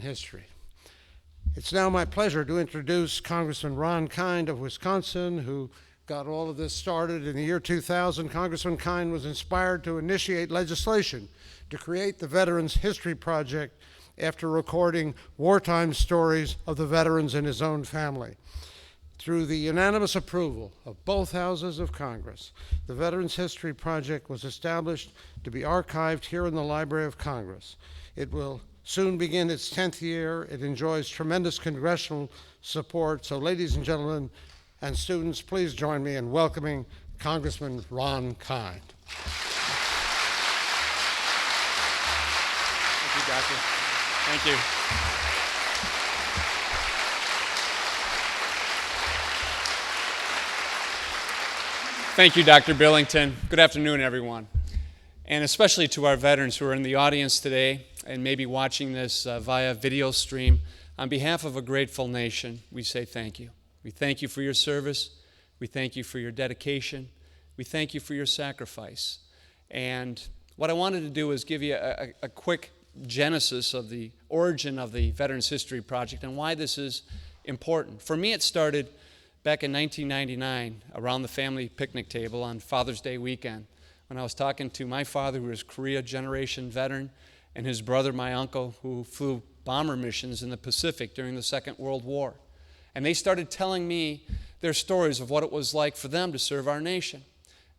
history. It's now my pleasure to introduce Congressman Ron Kind of Wisconsin, who got all of this started in the year 2000. Congressman Kind was inspired to initiate legislation to create the Veterans History Project after recording wartime stories of the veterans in his own family. Through the unanimous approval of both houses of Congress, the Veterans History Project was established to be archived here in the Library of Congress. It will soon begin its 10th year. It enjoys tremendous congressional support. So, ladies and gentlemen and students, please join me in welcoming Congressman Ron Kind. Thank you, Doctor. Thank you. Thank you, Dr. Billington. Good afternoon, everyone. And especially to our veterans who are in the audience today and maybe watching this via video stream. On behalf of a grateful nation, we say thank you. We thank you for your service. We thank you for your dedication. We thank you for your sacrifice. And what I wanted to do is give you a quick genesis of the origin of the Veterans History Project and why this is important. For me, it started back in 1999 around the family picnic table on Father's Day weekend when I was talking to my father, who was a Korea generation veteran, and his brother, my uncle, who flew bomber missions in the Pacific during the Second World War. And they started telling me their stories of what it was like for them to serve our nation.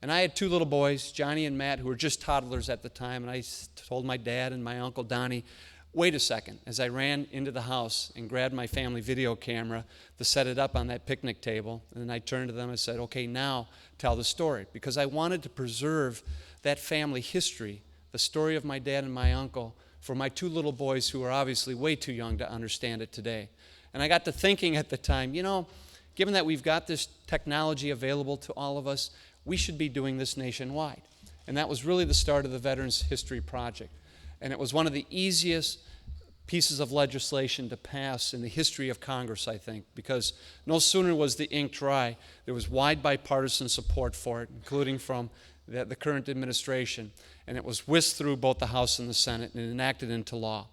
And I had two little boys, Johnny and Matt, who were just toddlers at the time, and I told my dad and my uncle Donnie, wait a second, as I ran into the house and grabbed my family video camera to set it up on that picnic table. And then I turned to them and said, okay, now tell the story. Because I wanted to preserve that family history, the story of my dad and my uncle, for my two little boys who are obviously way too young to understand it today. And I got to thinking at the time, given that we've got this technology available to all of us, we should be doing this nationwide. And that was really the start of the Veterans History Project. And it was one of the easiest pieces of legislation to pass in the history of Congress, I think, because no sooner was the ink dry, there was wide bipartisan support for it, including from the current administration. And it was whisked through both the House and the Senate and enacted into law.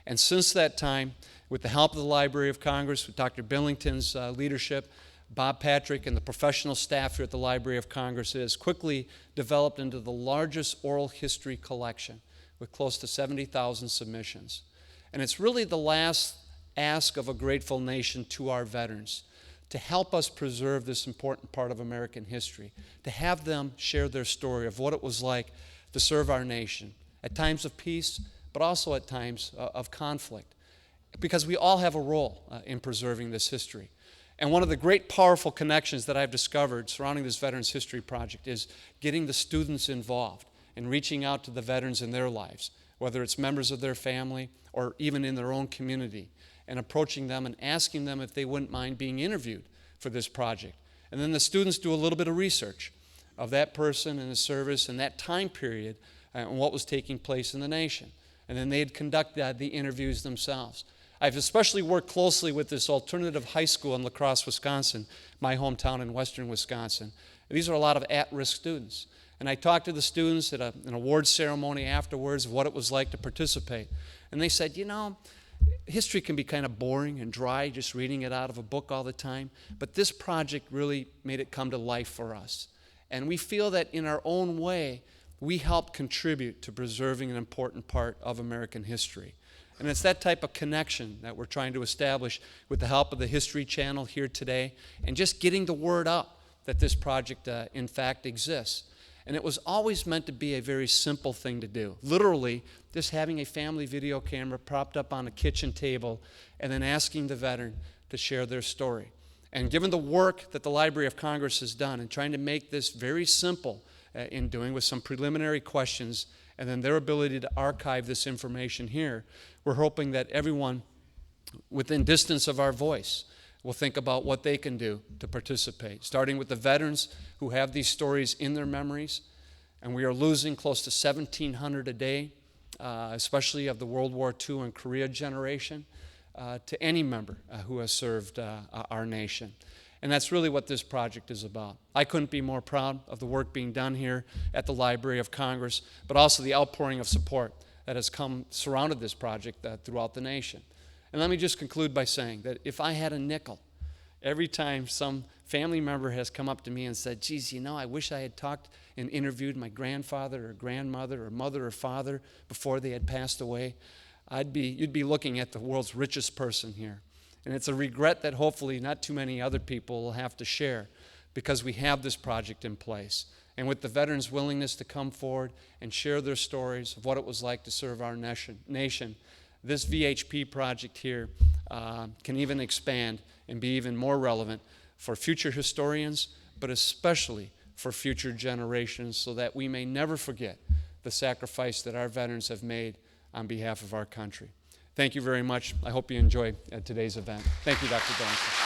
And since that time, with the help of the Library of Congress, with Dr. Billington's leadership, Bob Patrick and the professional staff here at the Library of Congress, it has quickly developed into the largest oral history collection with close to 70,000 submissions. And it's really the last ask of a grateful nation to our veterans to help us preserve this important part of American history, to have them share their story of what it was like to serve our nation at times of peace, but also at times of conflict, because we all have a role in preserving this history. And one of the great powerful connections that I've discovered surrounding this Veterans History Project is getting the students involved and reaching out to the veterans in their lives, whether it's members of their family or even in their own community, and approaching them and asking them if they wouldn't mind being interviewed for this project. And then the students do a little bit of research of that person and the service and that time period and what was taking place in the nation. And then they'd conduct the interviews themselves. I've especially worked closely with this alternative high school in La Crosse, Wisconsin, my hometown in western Wisconsin. These are a lot of at-risk students. And I talked to the students at an award ceremony afterwards of what it was like to participate. And they said, history can be kind of boring and dry, just reading it out of a book all the time. But this project really made it come to life for us. And we feel that in our own way, we help contribute to preserving an important part of American history. And it's that type of connection that we're trying to establish with the help of the History Channel here today, and just getting the word out that this project in fact exists. And it was always meant to be a very simple thing to do. Literally, just having a family video camera propped up on a kitchen table and then asking the veteran to share their story. And given the work that the Library of Congress has done in trying to make this very simple in doing with some preliminary questions and then their ability to archive this information here, we're hoping that everyone within distance of our voice will think about what they can do to participate, starting with the veterans who have these stories in their memories. And we are losing close to 1,700 a day, especially of the World War II and Korea generation, to any member who has served our nation. And that's really what this project is about. I couldn't be more proud of the work being done here at the Library of Congress, but also the outpouring of support that has surrounded this project throughout the nation. And let me just conclude by saying that if I had a nickel, every time some family member has come up to me and said, geez, you know, I wish I had talked and interviewed my grandfather or grandmother or mother or father before they had passed away, you'd be looking at the world's richest person here. And it's a regret that hopefully not too many other people will have to share, because we have this project in place. And with the veterans' willingness to come forward and share their stories of what it was like to serve our nation, this VHP project here can even expand and be even more relevant for future historians, but especially for future generations, so that we may never forget the sacrifice that our veterans have made on behalf of our country. Thank you very much. I hope you enjoy today's event. Thank you, Dr. Billington.